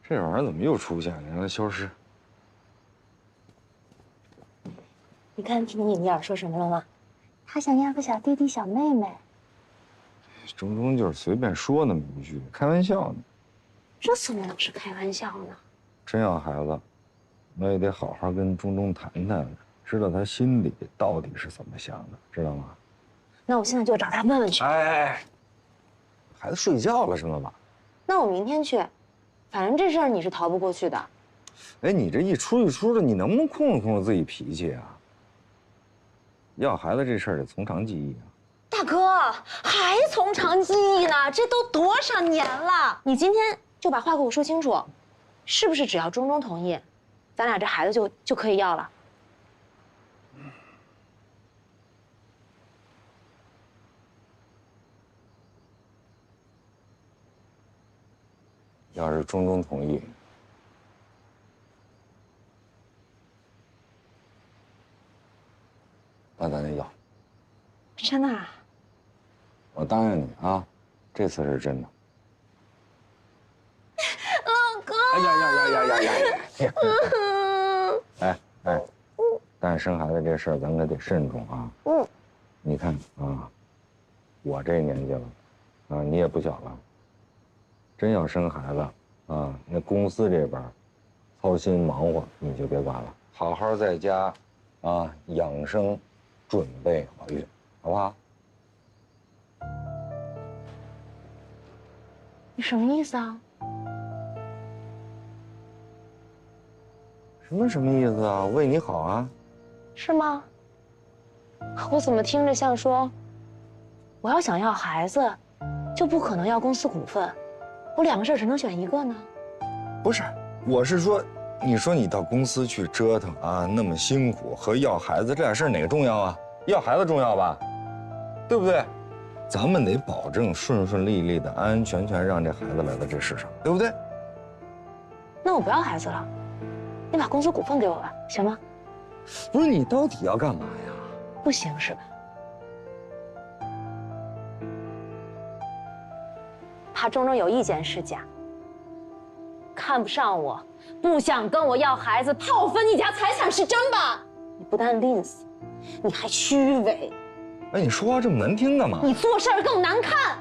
这玩意儿怎么又出现了？让它消失。你看听你耳说什么了吗？他想要个小弟弟小妹妹。钟钟就是随便说那么一句，开玩笑呢。这怎么能是开玩笑呢？真要孩子，那也得好好跟钟钟谈谈，知道他心里到底是怎么想的，知道吗？那我现在就找他问问去。哎，孩子睡觉了是吗？那我明天去，反正这事儿你是逃不过去的。哎，你这一出的，你能不能控制自己脾气啊？要孩子这事儿得从长计议啊。大哥，还从长计议呢？这都多少年了？你今天就把话给我说清楚，是不是只要钟钟同意，咱俩这孩子就可以要了？要是钟钟同意，那咱就要。真的啊？我答应你啊，这次是真的。老公。哎呀！哎，但是生孩子这事儿咱可得慎重啊。你看啊，我这年纪了，啊，你也不小了。真要生孩子啊，那公司这边操心忙活你就别管了，好好在家啊养生，准备怀孕，好不好？你什么意思啊？什么意思啊？为你好啊？是吗？我怎么听着像说，我要想要孩子，就不可能要公司股份，我两个事儿只能选一个呢？不是，我是说，你说你到公司去折腾啊，那么辛苦，和要孩子这俩事儿哪个重要啊？要孩子重要吧，对不对？咱们得保证顺利的、安安全全让这孩子来到这世上，对不对？那我不要孩子了，你把公司股份给我吧，行吗？不是，你到底要干嘛呀？不行是吧？怕钟钟有意见是假，看不上我，不想跟我要孩子，怕我分你家财产是真吧？你不但吝啬，你还虚伪。哎，你说话这么难听干嘛？你做事儿更难看。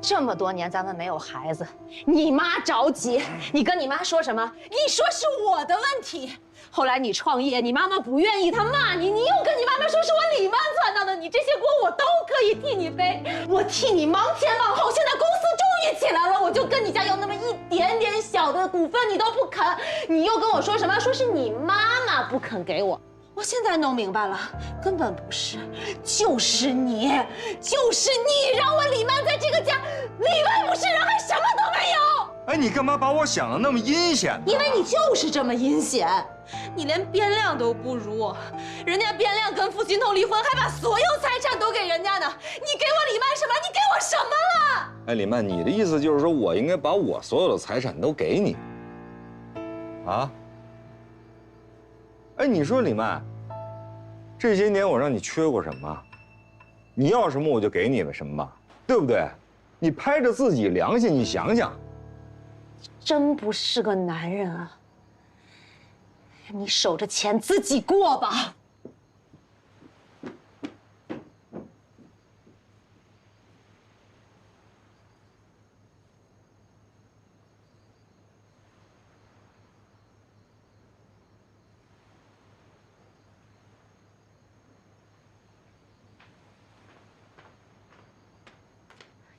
这么多年咱们没有孩子，你妈着急，你跟你妈说什么？你说是我的问题。后来你创业，你妈妈不愿意，她骂你，你又跟你妈妈说是我李曼撺掇的，你这些锅我都可以替你背，我替你忙前忙后。现在公司终于起来了，我就跟你家要那么一点点小的股份，你都不肯，你又跟我说什么？说是你妈妈不肯给我。我现在弄明白了，根本不是，就是你让我李曼在这个家里外不是人，还什么都没有。哎，你干嘛把我想的那么阴险？因为你就是这么阴险，你连边亮都不如，人家边亮跟付金童离婚，还把所有财产都给人家呢。你给我李曼什么？你给我什么了？哎，李曼，你的意思就是说我应该把我所有的财产都给你，啊？哎，你说李曼，这些年我让你缺过什么？你要什么我就给你什么吧，对不对？你拍着自己良心，你想想。真不是个男人啊！你守着钱自己过吧。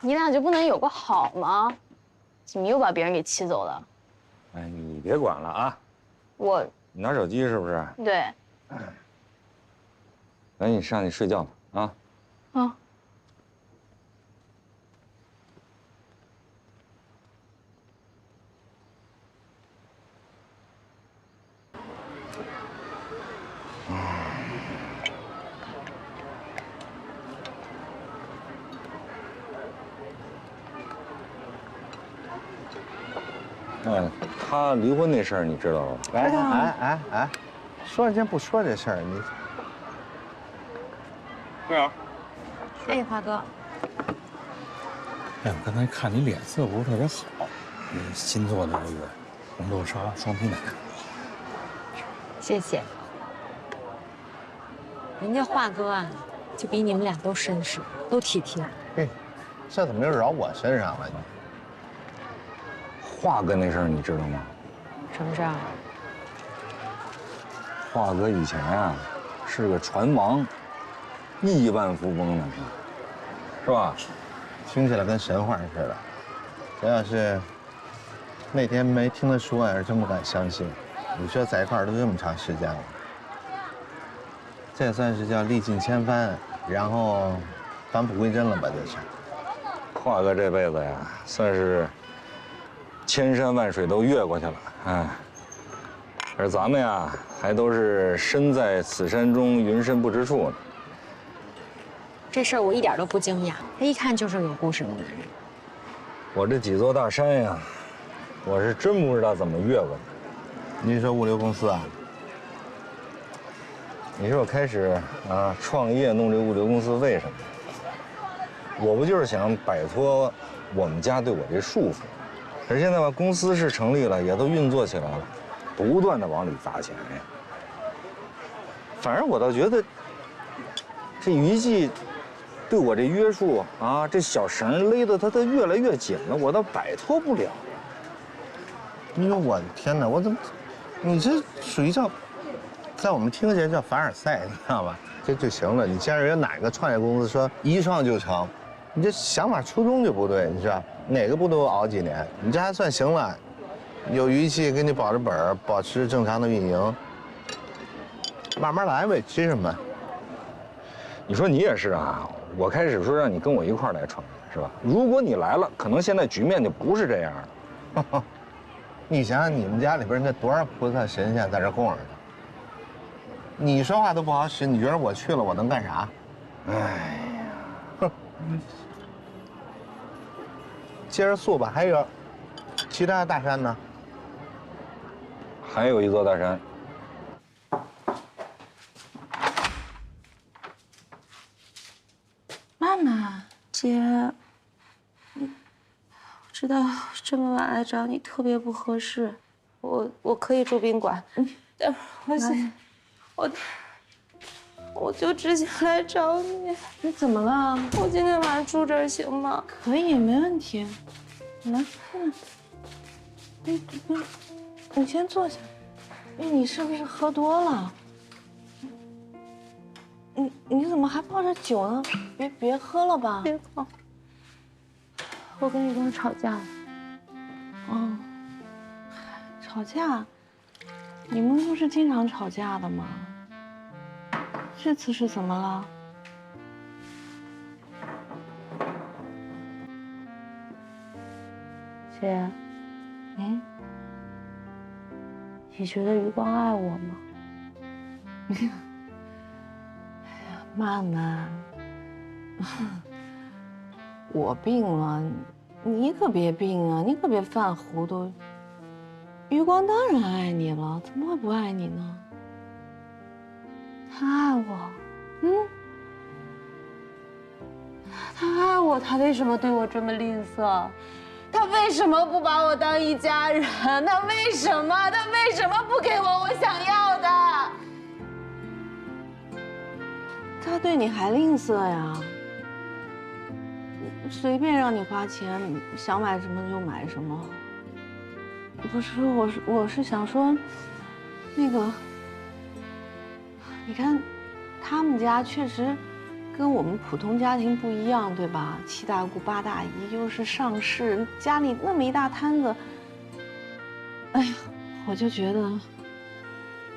你俩就不能有个好吗？怎么又把别人给气走了？哎，你别管了啊！你拿手机是不是？对。赶紧上去睡觉吧啊！啊。他离婚那事儿你知道吧？哎，说这不说这事儿，你。对啊。哎，华哥。哎，我刚才看你脸色不是特别好，星座的这个，红豆沙双皮奶。谢谢。人家华哥啊，就比你们俩都绅士，都体贴。嘿，这怎么又绕我身上了？你华哥那事儿你知道吗？什么事儿？华哥以前啊是个船王，亿万富翁呢，是吧？听起来跟神话似的。这要是那天没听他说，要是真不敢相信。你说在一块儿都这么长时间了，这算是叫历尽千帆，然后返璞归真了吧？这是。华哥这辈子呀，算是千山万水都越过去了，哎。而咱们呀，还都是身在此山中，云深不知处呢。这事儿我一点都不惊讶，他一看就是有故事的男人。我这几座大山呀，我是真不知道怎么越过去。你是说物流公司啊？你说我开始啊创业弄这物流公司，为什么？我不就是想摆脱我们家对我这束缚？可是现在吧，公司是成立了，也都运作起来了，不断的往里砸钱呀。反而我倒觉得，这于季对我这约束啊，这小绳勒得他越来越紧了，我倒摆脱不了。哎呦我的天哪，我怎么？你这属于叫，在我们听起来叫凡尔赛，你知道吧？这就行了。你见着人哪个创业公司说一创就成，你这想法初衷就不对，你知道？哪个不都熬几年？你这还算行了，有余气给你保着本儿，保持正常的运营，慢慢来呗，急什么？你说你也是啊，我开始说让你跟我一块儿来创业，是吧？如果你来了，可能现在局面就不是这样了。你想想，你们家里边那多少菩萨神仙在这供着呢？你说话都不好使，你觉得我去了我能干啥？哎呀，哼，接着诉吧。还有其他的大山呢？还有一座大山。妈妈，姐，我知道这么晚来找你特别不合适，我可以住宾馆，但是我就只想来找你。你怎么了？我今天晚上住这儿行吗？可以，没问题。来，你先坐下。哎，你是不是喝多了？你怎么还抱着酒呢？别喝了吧。别慌，我跟你公吵架了。哦，吵架？你们不是经常吵架的吗？这次是怎么了？姐，你觉得余光爱我吗？曼曼，我病了，你可别病啊！你可别犯糊涂。余光当然爱你了，怎么会不爱你呢？他爱我，他爱我，他为什么对我这么吝啬？他为什么不把我当一家人？他为什么不给我想要的？他对你还吝啬呀？随便让你花钱，想买什么就买什么。不是，我是想说，那个，你看，他们家确实跟我们普通家庭不一样，对吧？7大姑8大姨，又是上市，家里那么一大摊子。哎呀，我就觉得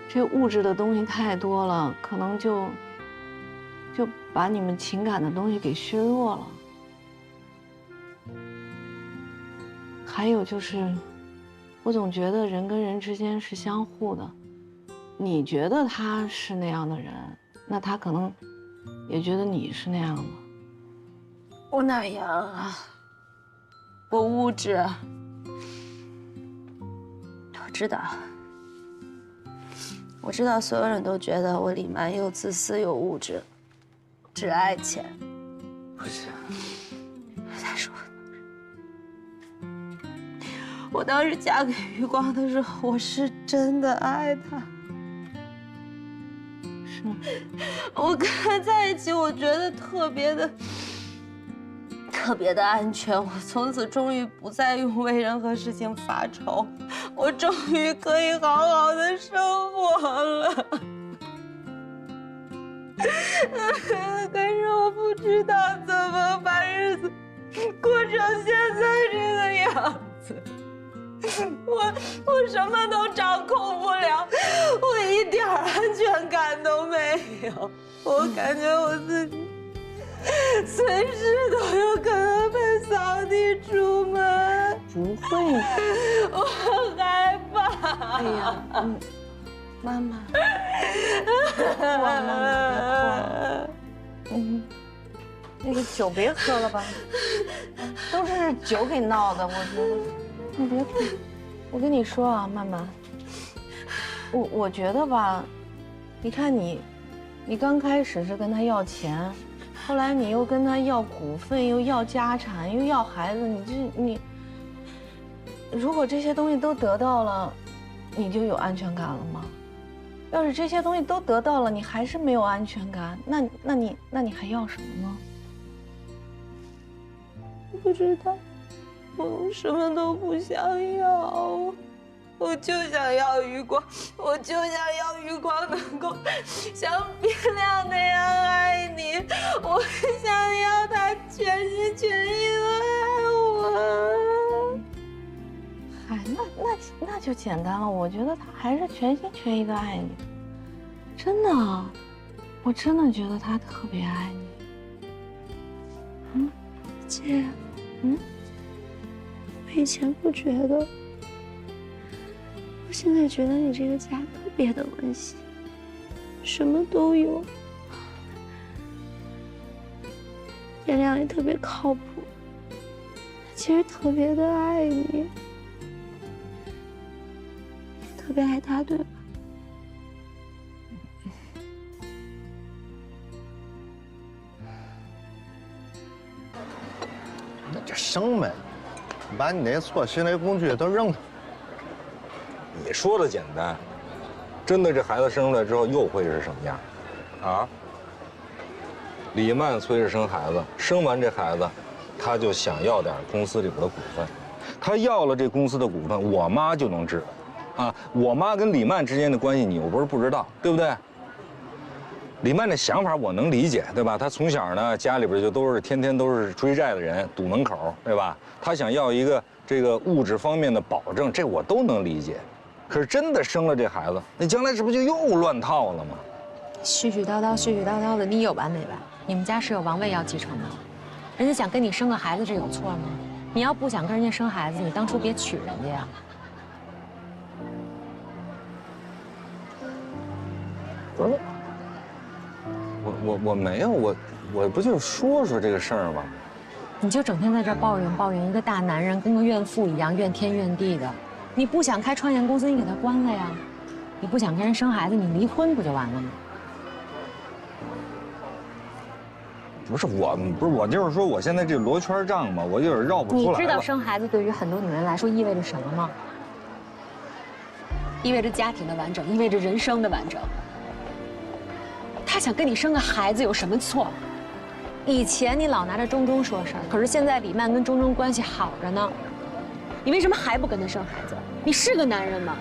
这物质的东西太多了，可能就把你们情感的东西给削弱了。还有就是，我总觉得人跟人之间是相互的。你觉得他是那样的人，那他可能也觉得你是那样的。我哪样啊？我物质。我知道所有人都觉得我李曼又自私又物质，只爱钱。不是，再说，我当时嫁给余光的时候，我是真的爱他。是吗？我跟他在一起，我觉得特别的安全。我从此终于不再为任何事情发愁，我终于可以好好的生活了。可是我不知道怎么把日子过成现在这个样子，我什么都掌控不了，我一点安全感都没有，我感觉我自己随时都有可能被扫地出门。不会，我害怕。哎呀，妈妈，别哭啊，妈妈，别哭。那个酒别喝了吧，都是酒给闹的，我觉得。你别哭，我跟你说啊，曼曼，我觉得吧，你看你刚开始是跟他要钱，后来你又跟他要股份，又要家产，又要孩子，你，如果这些东西都得到了，你就有安全感了吗？要是这些东西都得到了，你还是没有安全感，那你还要什么呢？不知道。我什么都不想要，我就想要余光，我就想要余光能够像冰亮那样爱你，我想要他全心全意的爱我。嗨，那就简单了，我觉得他还是全心全意的爱你，真的，我真的觉得他特别爱你。姐，我以前不觉得，我现在觉得你这个家特别的温馨，什么都有，颜亮也特别靠谱，其实特别的爱你，也特别爱他，对吧？那就生呗。把你那错心那工具都扔了。你说的简单，真的这孩子生出来之后又会是什么样？啊？李曼催着生孩子，生完这孩子，他就想要点公司里边的股份，他要了这公司的股份，我妈就能知，啊，我妈跟李曼之间的关系你又不是不知道，对不对？李曼的想法我能理解，对吧？他从小呢家里边就都是天天都是追债的人，堵门口，对吧？他想要一个这个物质方面的保证，这我都能理解。可是真的生了这孩子，那将来这不就又乱套了吗？絮絮叨叨的，你有完没完？你们家是有王位要继承吗？人家想跟你生个孩子，这有错吗？你要不想跟人家生孩子，你当初别娶人家呀。不是，我没有，我不就是说说这个事儿吗？你就整天在这儿抱怨，一个大男人跟个怨妇一样，怨天怨地的。你不想开创业公司，你给他关了呀。你不想跟人生孩子，你离婚不就完了吗？不是我就是说，我现在这罗圈账嘛，我有点绕不出来了。你知道生孩子对于很多女人来说意味着什么吗？意味着家庭的完整，意味着人生的完整。他想跟你生个孩子有什么错？以前你老拿着钟钟说事儿，可是现在李曼跟钟钟关系好着呢，你为什么还不跟他生孩子？你是个男人吗？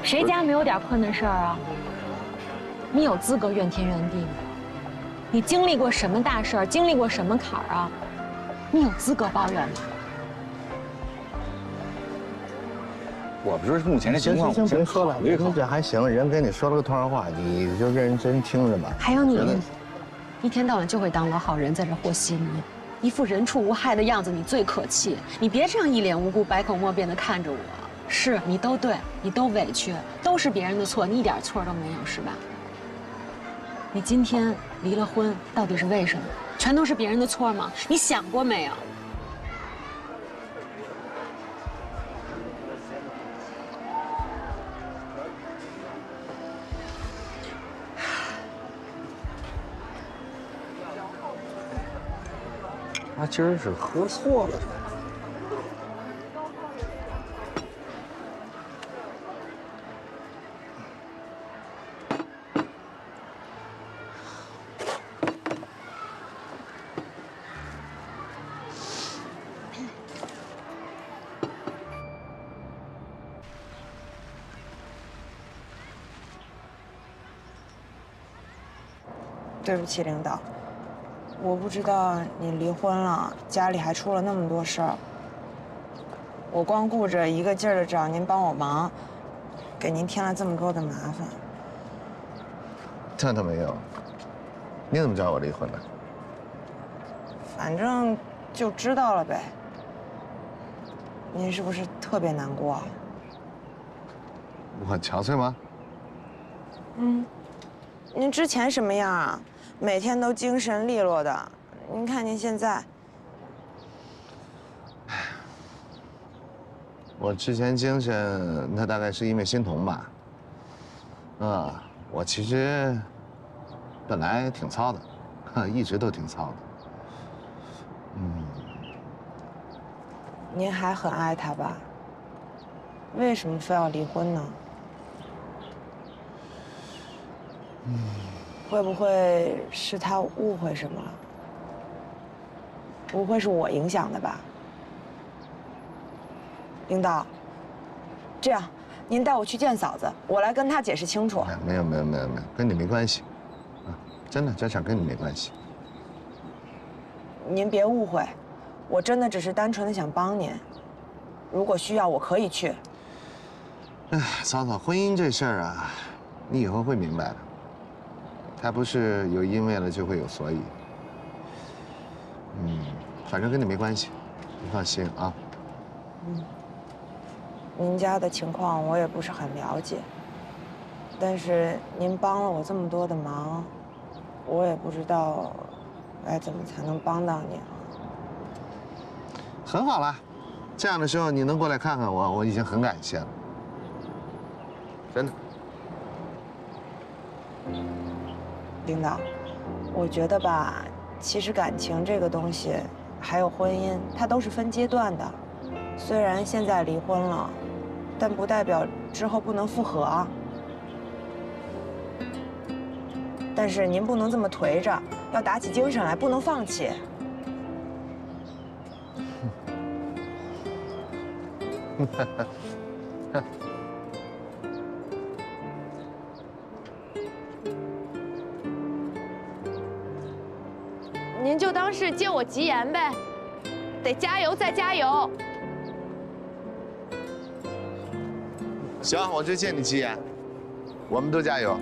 谁家没有点困难事儿啊？你有资格怨天怨地吗？你经历过什么大事儿？经历过什么坎儿啊？你有资格抱怨吗？我不是目前的情况，行，别说了，你这还行，人跟你说了个通话，你就认真听着吧。还有你，一天到晚就会当老好人，在这和稀泥，一副人畜无害的样子，你最可气。你别这样一脸无辜、百口莫辩地看着我。是你都对，你都委屈，都是别人的错，你一点错都没有，是吧？你今天离了婚，到底是为什么？全都是别人的错吗？你想过没有？他今儿是喝错了。对不起，领导，我不知道你离婚了，家里还出了那么多事儿。我光顾着一个劲儿的找您帮我忙，给您添了这么多的麻烦。这倒没有。你怎么知道我离婚了？反正就知道了呗。您是不是特别难过啊？我憔悴吗？嗯。您之前什么样啊？每天都精神利落的。您看您现在。我之前精神，那大概是因为心疼吧。我其实本来挺糙的，一直都挺糙的。您还很爱他吧？为什么非要离婚呢？会不会是他误会什么了？不会是我影响的吧？领导，这样，您带我去见嫂子，我来跟她解释清楚。没有，跟你没关系，真的，这事儿跟你没关系。您别误会，我真的只是单纯的想帮您。如果需要，我可以去。嫂嫂，婚姻这事儿啊，你以后会明白的。它不是有因为了就会有所以。反正跟你没关系，你放心啊。您家的情况我也不是很了解，但是您帮了我这么多的忙，我也不知道该怎么才能帮到您。很好了，这样的时候你能过来看看我，我已经很感谢了，真的。领导，我觉得吧，其实感情这个东西，还有婚姻，它都是分阶段的。虽然现在离婚了，但不代表之后不能复合啊。但是您不能这么颓着，要打起精神来，不能放弃。您就当是借我吉言呗，得加油再加油。行，我就借你吉言，我们都加油。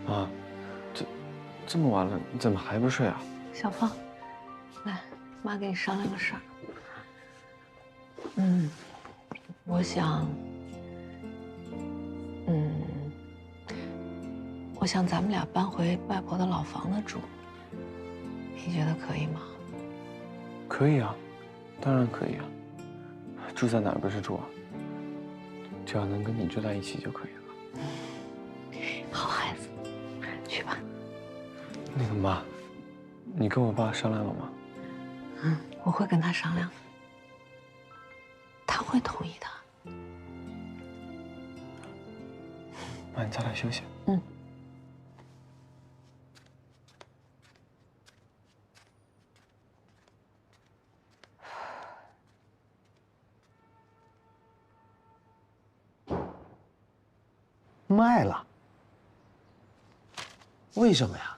妈，这么晚了，你怎么还不睡啊？小芳，来，妈跟你商量个事儿。我想，我想咱们俩搬回外婆的老房子住，你觉得可以吗？可以啊，当然可以啊。住在哪儿不是住啊？只要能跟你住在一起就可以了。好孩子，去吧。那个妈，你跟我爸商量了吗？我会跟他商量的，他会同意的。妈，你早点休息。卖了？为什么呀？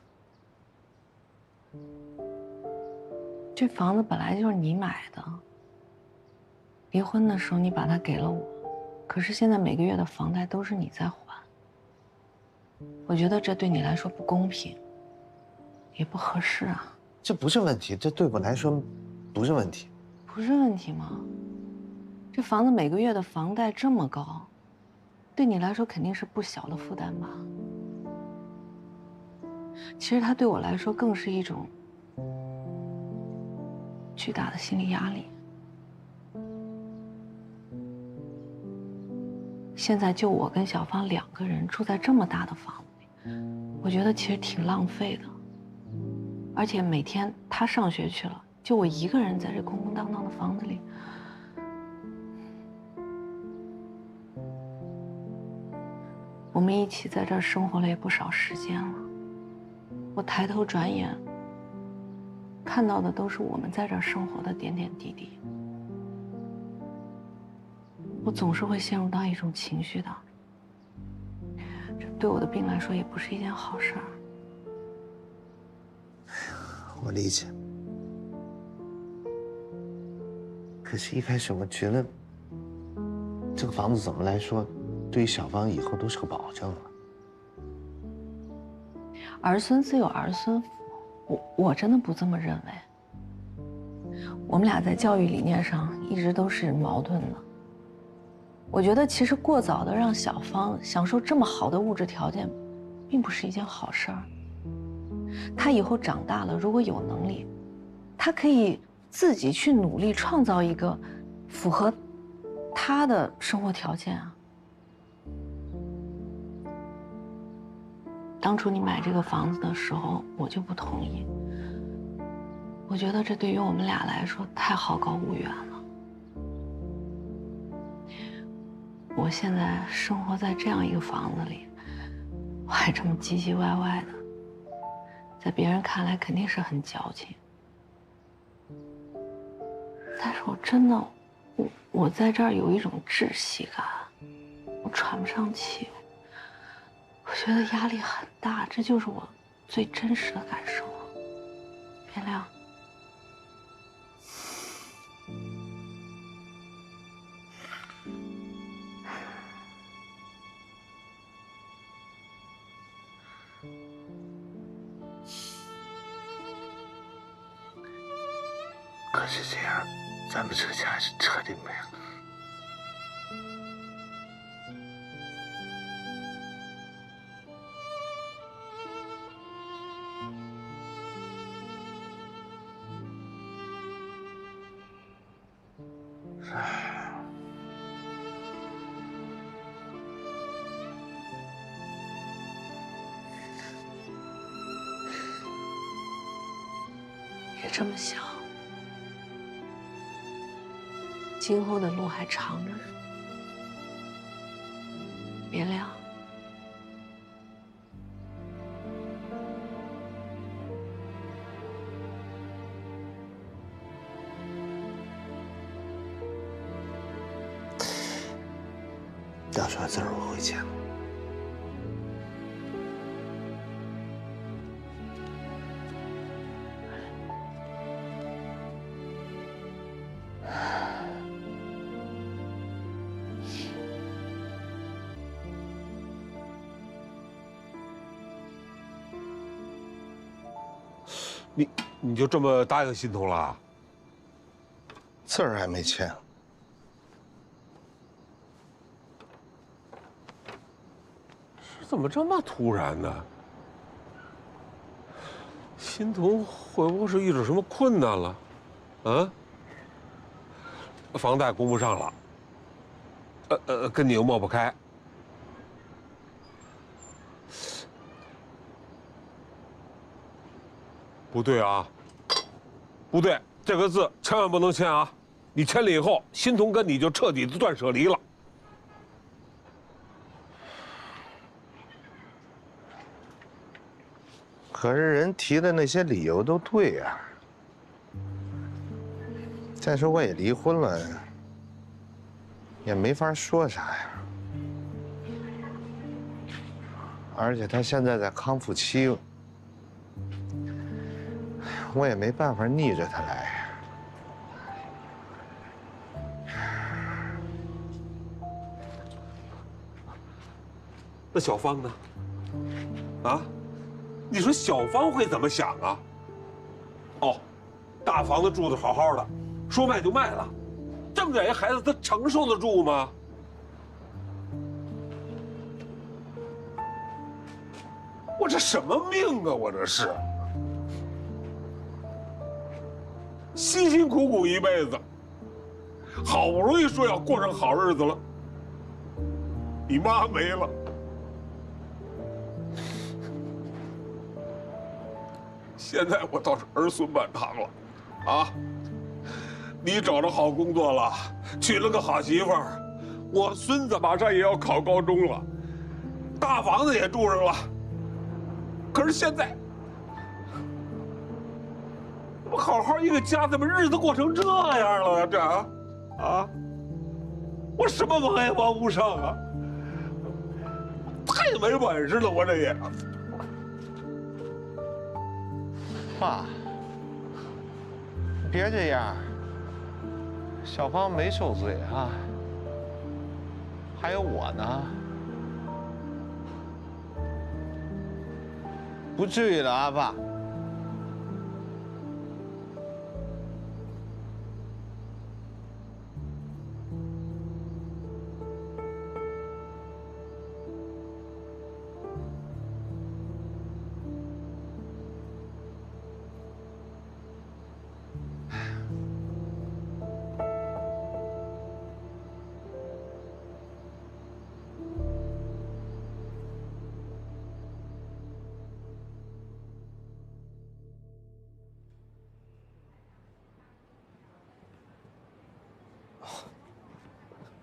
这房子本来就是你买的，离婚的时候你把它给了我，可是现在每个月的房贷都是你在还，我觉得这对你来说不公平，也不合适啊。这不是问题，这对我来说不是问题。不是问题吗？这房子每个月的房贷这么高，对你来说肯定是不小的负担吧？其实它对我来说更是一种巨大的心理压力。现在就我跟小芳2个人住在这么大的房子里，我觉得其实挺浪费的。而且每天她上学去了，就我一个人在这空空荡荡的房子里。我们一起在这儿生活了也不少时间了，我抬头转眼，看到的都是我们在这儿生活的点点滴滴。我总是会陷入到一种情绪当中，这对我的病来说也不是一件好事儿。我理解。可是，一开始我觉得，这个房子怎么来说，对于小芳以后都是个保证啊。儿孙自有儿孙福，我真的不这么认为。我们俩在教育理念上一直都是矛盾的。我觉得其实过早的让小芳享受这么好的物质条件，并不是一件好事儿。她以后长大了，如果有能力，她可以自己去努力创造一个符合她的生活条件啊。当初你买这个房子的时候，我就不同意。我觉得这对于我们俩来说太好高骛远了。我现在生活在这样一个房子里，我还这么唧唧歪歪的，在别人看来肯定是很矫情。但是我真的，我在这儿有一种窒息感，我喘不上气。我觉得压力很大，这就是我最真实的感受。原谅。可是这样，咱们这家是彻底没了。别这么想，今后的路还长着呢。别亮。到时候字儿我会签。你就这么答应欣桐了？字儿还没签。怎么这么突然呢？欣桐会不会是遇到什么困难了？啊？房贷供不上了，跟你又抹不开。不对啊，不对，这个字千万不能签啊！你签了以后，欣桐跟你就彻底的断舍离了。可是人提的那些理由都对呀。再说我也离婚了，也没法说啥呀。而且他现在在康复期，我也没办法逆着他来。那小芳呢？啊，你说小芳会怎么想啊？哦，大房子住得好好的，说卖就卖了，这么点一孩子，他承受得住吗？我这什么命啊！我这是辛辛苦苦一辈子，好不容易说要过上好日子了，你妈没了。现在我倒是儿孙满堂了，啊！你找着好工作了，娶了个好媳妇儿，我孙子马上也要考高中了，大房子也住上了。可是现在，我好好一个家，怎么日子过成这样了？这啊，我什么忙也忙不上啊！太没本事了，我这也。爸，别这样，小芳没受罪啊，还有我呢，不至于的啊，爸。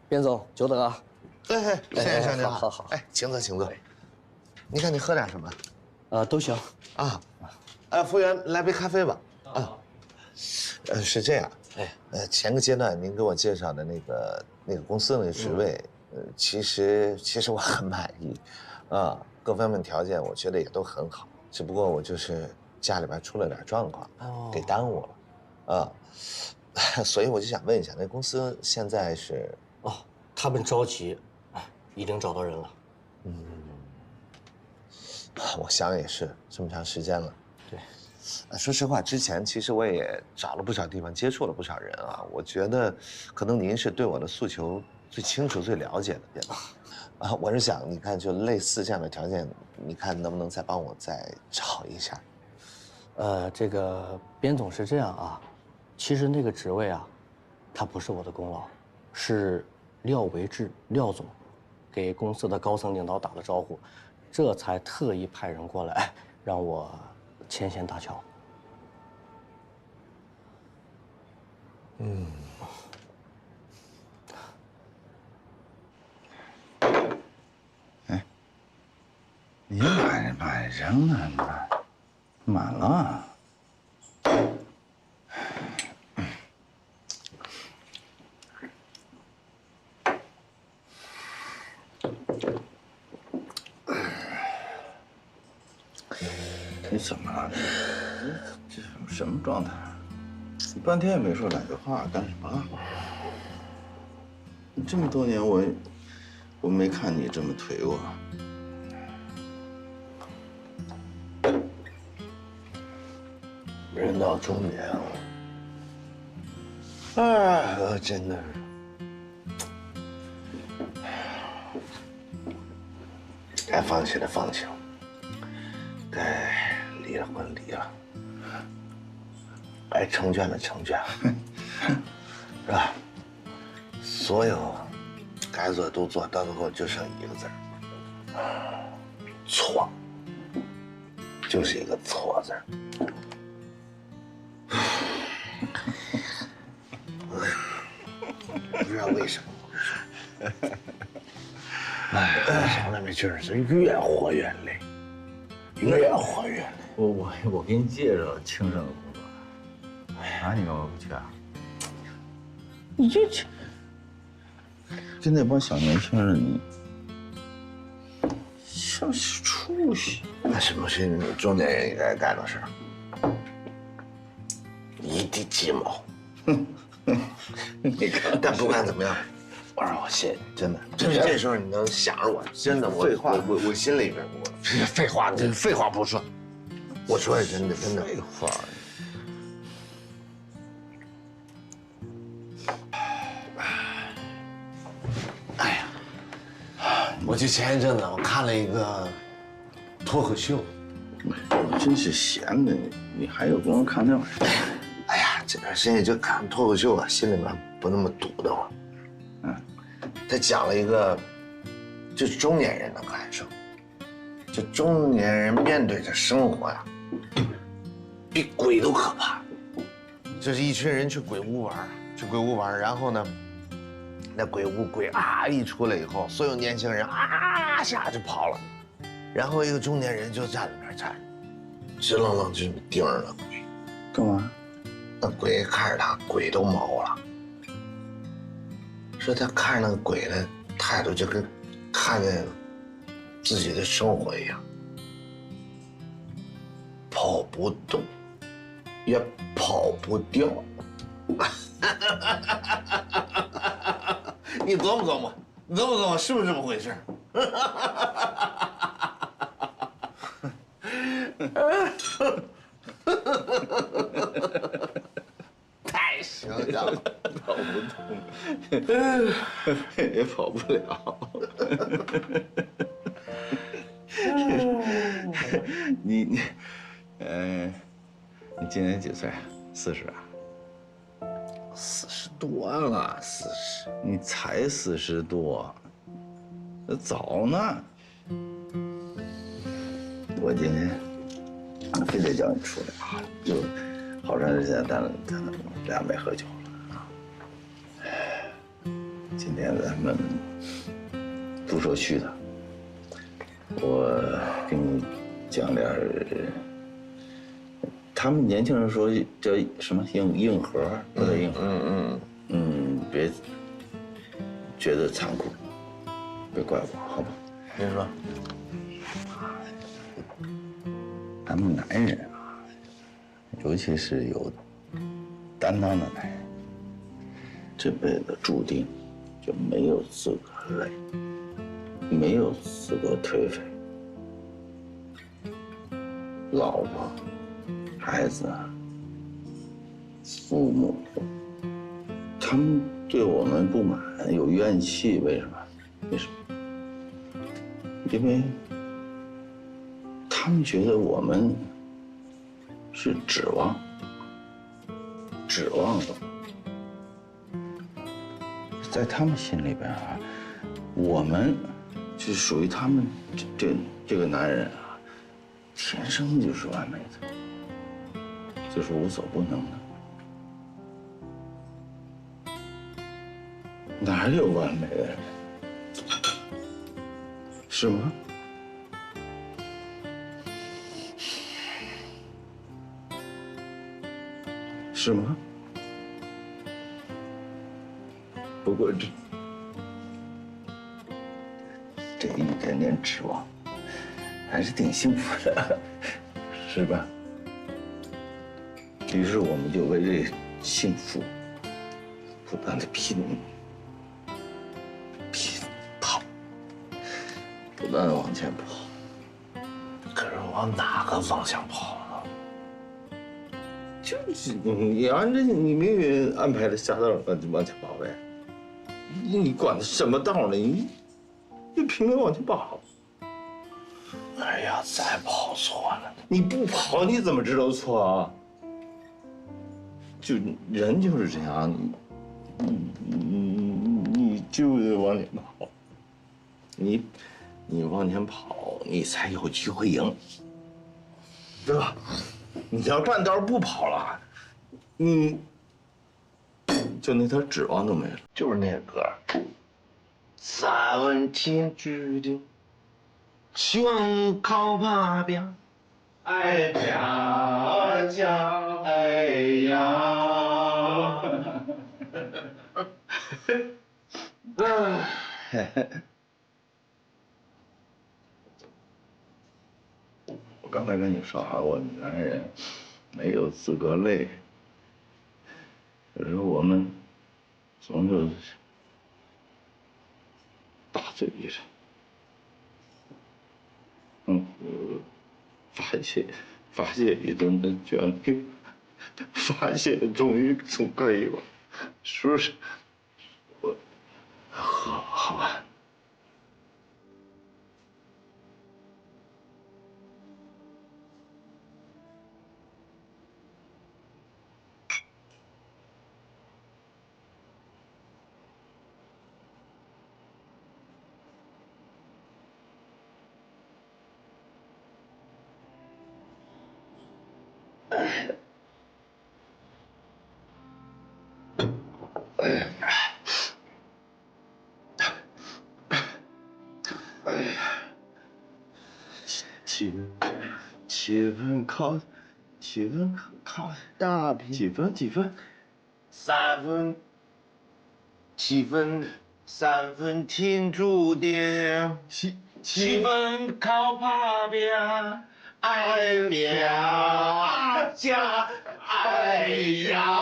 边总，久等啊！哎，先生您好，好，哎，请坐，请坐。你看你喝点什么？都行。啊，服务员来杯咖啡吧。啊，是这样，前个阶段您给我介绍的那个公司那个职位，其实我很满意，啊，各方面条件我觉得也都很好，只不过我就是家里边出了点状况，给耽误了，啊，所以我就想问一下，那公司现在是？哦，他们着急，已经找到人了。我想也是，这么长时间了。对，说实话，之前其实我也找了不少地方，接触了不少人啊。我觉得，可能您是对我的诉求最清楚、最了解的，对吧？啊，我是想，你看，就类似这样的条件，你看能不能再帮我再找一下？这个边总是这样啊，其实那个职位啊，它不是我的功劳，是廖维志廖总给公司的高层领导打的招呼，这才特意派人过来让我牵线搭桥。哎，你满扔了，满了。你怎么了？这什么状态？你半天也没说两句话，干什么？你这么多年我没看你这么颓过。人到中年了，哎，真的是。该放弃的放弃了，该离了婚离了，该成全的成全了，是吧？所有该做的都做，到最后就剩一个字儿：错，就是一个错字儿。不知道为什么。哎，从来没觉得是越活越累，越活越累。我给你介绍轻省的工作，啥你干嘛不去啊？你这跟那帮小年轻人，你像是出息。那是不是你中年人应该干的事儿？一地鸡毛。你看，但不管怎么样，我说我谢谢你，真的，这时候你能想着我，真的，我心里边废话，这废话不说，我说的真的。废话。哎呀，我就前一阵子我看了一个脱口秀，我真是闲的，你还有功夫看那玩意儿？哎呀，这段时间就看脱口秀啊，心里面不那么堵得慌。他讲了一个，就是中年人的感受，就中年人面对着生活呀，比鬼都可怕。就是一群人去鬼屋玩，然后呢，那鬼屋鬼啊一出来以后，所有年轻人啊下就跑了，然后一个中年人就站在那儿站着，直愣愣就盯着那鬼，干嘛？那鬼看着他，鬼都毛了。说他看那个鬼的态度，就跟看见自己的生活一样，跑不动，也跑不掉。你琢磨琢磨，你琢磨琢磨，是不是这么回事？太形象了，跑不动，也跑不了。你今年几岁？40啊？40多了，40。你才40多，那早呢。我今天非得叫你出来啊，就好长时间咱俩没喝酒了啊。今天咱们不说虚的，我给你讲点他们年轻人说叫什么硬核，不叫硬核。别觉得残酷，别怪我，好吧？您说，咱们男人啊，尤其是有担当的男人，这辈子注定就没有资格累，没有资格颓废。老婆、孩子、父母，他们对我们不满，有怨气，为什么？为什么？因为他们觉得我们是指望的，在他们心里边啊，我们就属于他们这个男人啊，天生就是完美的，就是无所不能的，哪有完美的人？是吗？是吗？不过这一点点指望，还是挺幸福的，是吧？于是我们就为这幸福不断的拼跑，不断的往前跑。可是往哪个方向跑呢？就是你按照你命运安排的下道往前跑呗，你管它什么道呢？你拼命往前跑。哎呀，再跑错了，你不跑你怎么知道错啊？就人就是这样，你就得往前跑，你往前跑，你才有机会赢，对吧？你要半道不跑了，就那点指望都没了。就是那个歌，咱们天注定，全靠打拼，哎呀呀，哎呀，我刚才跟你说哈，我们男人没有资格累。有时候我们总有大嘴逼人。发泄一顿的权利，发泄终于总可以吧？是不是？我好吧。七分考大评，几分？3分，7分，3分天注定，7分靠爬边，哎呀家，哎呀。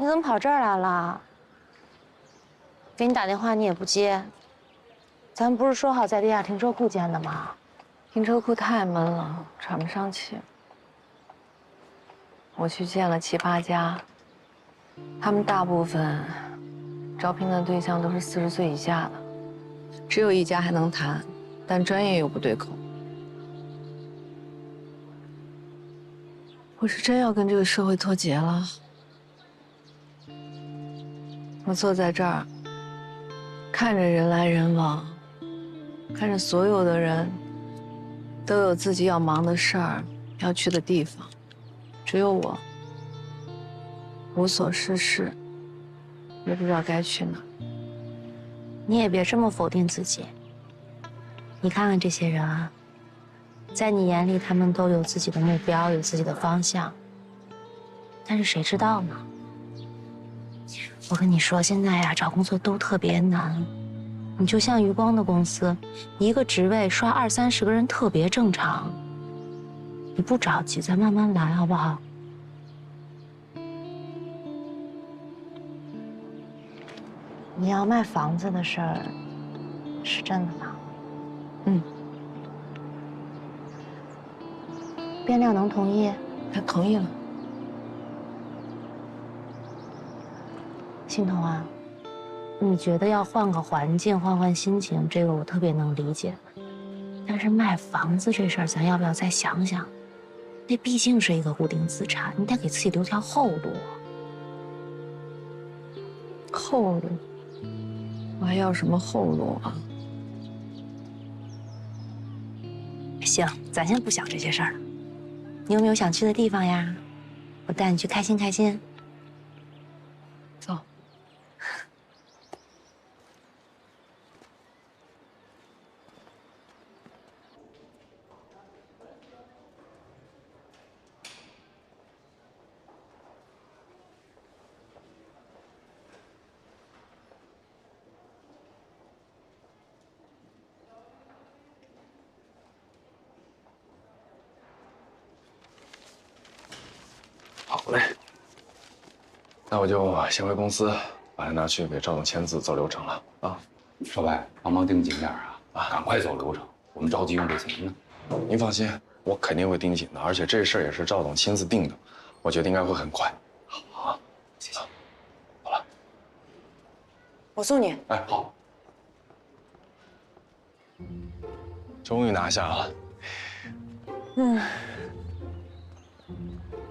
你怎么跑这儿来了？给你打电话你也不接，咱们不是说好在地下停车库见的吗？停车库太闷了，喘不上气。我去见了7、8家，他们大部分招聘的对象都是40岁以下的，只有1家还能谈，但专业又不对口。我是真要跟这个社会脱节了。我坐在这儿，看着人来人往，看着所有的人都有自己要忙的事儿，要去的地方，只有我无所事事，也不知道该去哪。你也别这么否定自己。你看看这些人啊，在你眼里他们都有自己的目标，有自己的方向，但是谁知道呢？我跟你说，现在呀，找工作都特别难。你就像余光的公司，一个职位刷20、30个人特别正常。你不着急，咱慢慢来，好不好？你要卖房子的事儿，是真的吗？嗯。边亮能同意？他同意了。欣桐啊，你觉得要换个环境，换换心情，这个我特别能理解。但是卖房子这事儿，咱要不要再想想？那毕竟是一个固定资产，你得给自己留条后路。后路？我还要什么后路啊？行，咱先不想这些事儿了。你有没有想去的地方呀？我带你去开心开心。走。好嘞，那我就先回公司，把它拿去给赵总签字走流程了啊。少白，帮忙盯紧点啊！赶快走流程，我们着急用这钱呢。您放心，我肯定会盯紧的，而且这事儿也是赵总亲自定的，我觉得应该会很快。好啊，谢谢。好了，我送你。哎，好。终于拿下了。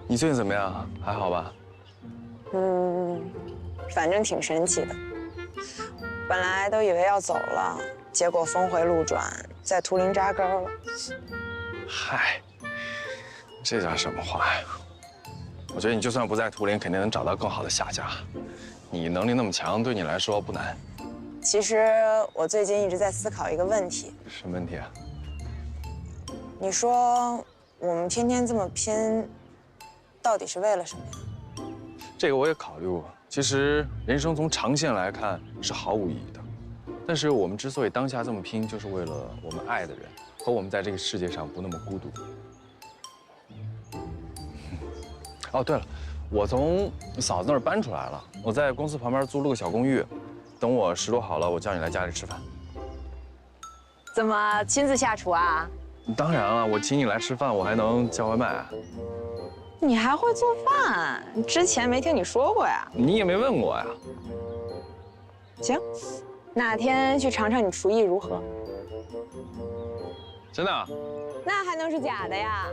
你最近怎么样？还好吧？反正挺神奇的。本来都以为要走了，结果峰回路转，在图林扎根了。嗨，这叫什么话呀？我觉得你就算不在图林，肯定能找到更好的下家。你能力那么强，对你来说不难。其实我最近一直在思考一个问题。什么问题啊？你说我们天天这么拼，到底是为了什么呀？这个我也考虑过。其实人生从长线来看是毫无意义的，但是我们之所以当下这么拼，就是为了我们爱的人和我们在这个世界上不那么孤独。哦，对了，我从嫂子那儿搬出来了，我在公司旁边租了个小公寓，等我拾掇好了，我叫你来家里吃饭。怎么亲自下厨啊？当然了，我请你来吃饭，我还能叫外卖啊。你还会做饭？之前没听你说过呀。你也没问过呀。行，哪天去尝尝你厨艺如何？真的？那还能是假的呀？